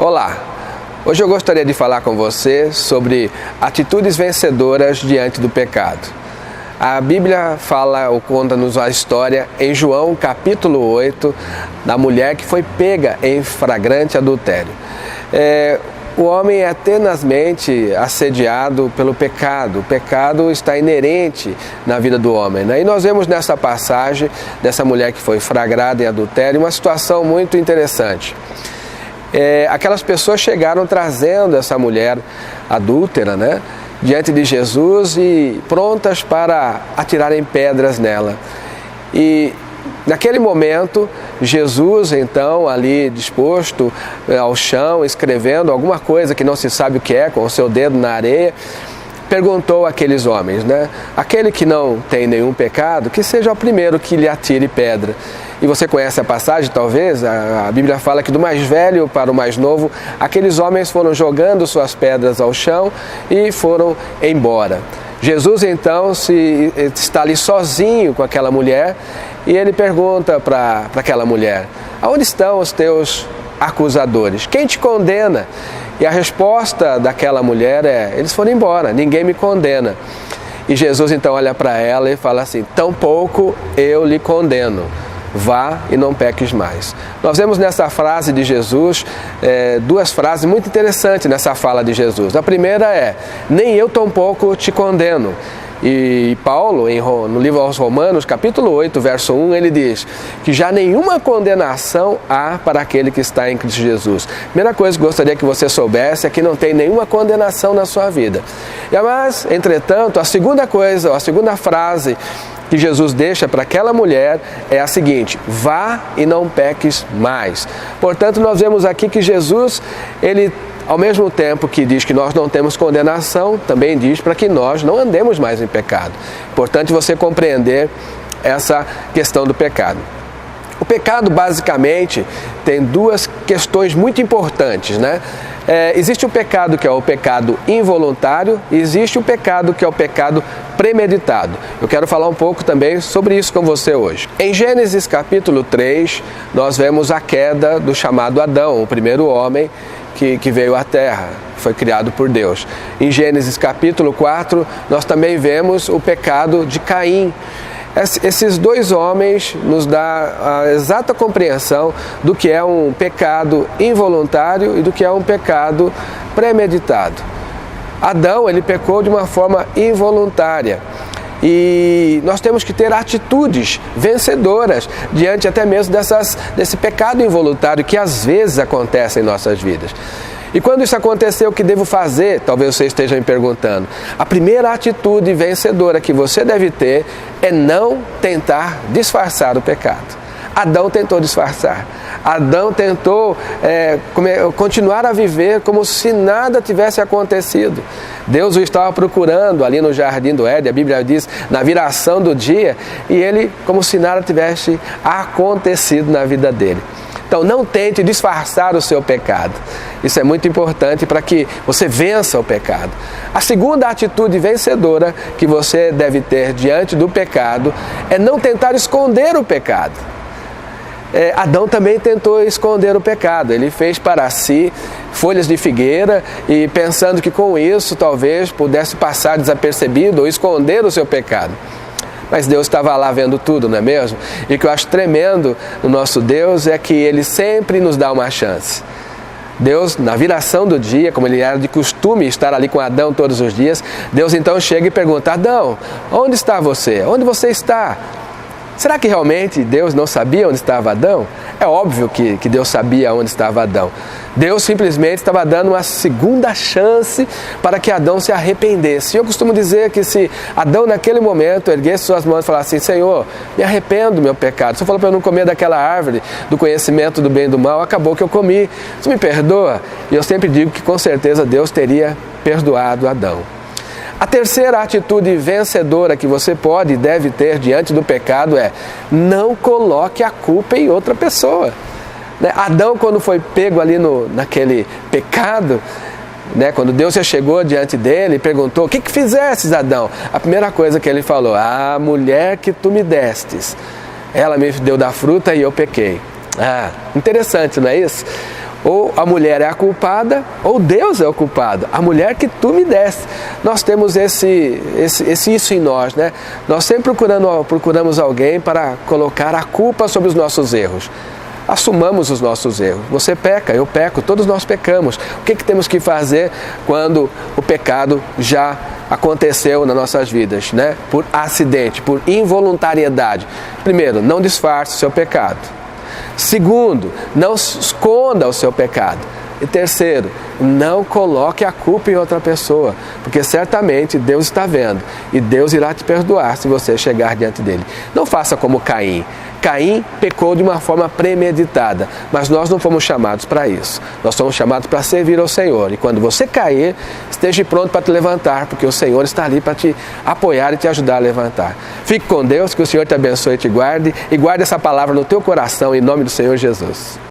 Olá! Hoje eu gostaria de falar com você sobre atitudes vencedoras diante do pecado. A Bíblia fala ou conta-nos a história em João capítulo 8 da mulher que foi pega em flagrante adultério. O homem é tenazmente assediado pelo pecado. O pecado está inerente na vida do homem, né? E nós vemos nessa passagem dessa mulher que foi flagrada em adultério uma situação muito interessante. Aquelas pessoas chegaram trazendo essa mulher adúltera, né, diante de Jesus e prontas para atirarem pedras nela. E naquele momento, Jesus, então, ali disposto ao chão, escrevendo alguma coisa que não se sabe o que é, com o seu dedo na areia, perguntou àqueles homens, né? Aquele que não tem nenhum pecado, que seja o primeiro que lhe atire pedra. E você conhece a passagem, talvez? A Bíblia fala que do mais velho para o mais novo, aqueles homens foram jogando suas pedras ao chão e foram embora. Jesus, então, está ali sozinho com aquela mulher e ele pergunta para aquela mulher: aonde estão os teus acusadores? Quem te condena? E a resposta daquela mulher é: eles foram embora, ninguém me condena. E Jesus então olha para ela e fala assim: tampouco eu lhe condeno, vá e não peques mais. Nós vemos nessa frase de Jesus duas frases muito interessantes nessa fala de Jesus. A primeira é: nem eu tampouco te condeno. E Paulo, no livro aos Romanos, capítulo 8, verso 1, ele diz que já nenhuma condenação há para aquele que está em Cristo Jesus. Primeira coisa que gostaria que você soubesse é que não tem nenhuma condenação na sua vida. Mas, entretanto, a segunda frase que Jesus deixa para aquela mulher é a seguinte: vá e não peques mais. Portanto, nós vemos aqui que Jesus, ele, ao mesmo tempo que diz que nós não temos condenação, também diz para que nós não andemos mais em pecado. Importante você compreender essa questão do pecado. O pecado, basicamente, tem duas questões muito importantes, né? Existe o pecado que é o pecado involuntário e existe o pecado que é o pecado premeditado. Eu quero falar um pouco também sobre isso com você hoje. Em Gênesis capítulo 3, nós vemos a queda do chamado Adão, o primeiro homem que veio à terra, foi criado por Deus. Em Gênesis capítulo 4, nós também vemos o pecado de Caim. Esses dois homens nos dão a exata compreensão do que é um pecado involuntário e do que é um pecado premeditado. Adão, ele pecou de uma forma involuntária. E nós temos que ter atitudes vencedoras diante até mesmo desse pecado involuntário que às vezes acontece em nossas vidas. E quando isso acontecer, o que devo fazer? Talvez você esteja me perguntando. A primeira atitude vencedora que você deve ter é não tentar disfarçar o pecado. Adão tentou disfarçar. Adão tentou continuar a viver como se nada tivesse acontecido. Deus o estava procurando ali no jardim do Éden, a Bíblia diz, na viração do dia, e ele como se nada tivesse acontecido na vida dele. Então não tente disfarçar o seu pecado. Isso é muito importante para que você vença o pecado. A segunda atitude vencedora que você deve ter diante do pecado é não tentar esconder o pecado. Adão também tentou esconder o pecado. Ele fez para si folhas de figueira e pensando que com isso talvez pudesse passar desapercebido ou esconder o seu pecado. Mas Deus estava lá vendo tudo, não é mesmo? E o que eu acho tremendo no nosso Deus é que Ele sempre nos dá uma chance. Deus, na viração do dia, como Ele era de costume estar ali com Adão todos os dias, Deus então chega e pergunta: Adão, onde está você? Onde você está? Será que realmente Deus não sabia onde estava Adão? É óbvio que Deus sabia onde estava Adão. Deus simplesmente estava dando uma segunda chance para que Adão se arrependesse. E eu costumo dizer que se Adão naquele momento erguesse suas mãos e falasse assim: Senhor, me arrependo do meu pecado. O Senhor falou para eu não comer daquela árvore do conhecimento do bem e do mal, acabou que eu comi. Você me perdoa? E eu sempre digo que com certeza Deus teria perdoado Adão. A terceira atitude vencedora que você pode e deve ter diante do pecado é: não coloque a culpa em outra pessoa. Adão, quando foi pego ali naquele pecado, quando Deus já chegou diante dele e perguntou: o que fizestes, Adão? A primeira coisa que ele falou: a mulher que tu me destes, ela me deu da fruta e eu pequei. Interessante, não é isso? Ou a mulher é a culpada, ou Deus é o culpado. A mulher que tu me deste. Nós temos isso em nós, né? Nós sempre procuramos alguém para colocar a culpa sobre os nossos erros. Assumamos os nossos erros. Você peca, eu peco, todos nós pecamos. O que temos que fazer quando o pecado já aconteceu nas nossas vidas, né? Por acidente, por involuntariedade. Primeiro, não disfarce o seu pecado. Segundo, não esconda o seu pecado. E terceiro, não coloque a culpa em outra pessoa, porque certamente Deus está vendo e Deus irá te perdoar se você chegar diante dele. Não faça como Caim. Caim pecou de uma forma premeditada, mas nós não fomos chamados para isso. Nós somos chamados para servir ao Senhor. E quando você cair, esteja pronto para te levantar, porque o Senhor está ali para te apoiar e te ajudar a levantar. Fique com Deus, que o Senhor te abençoe e te guarde, e guarde essa palavra no teu coração, em nome do Senhor Jesus.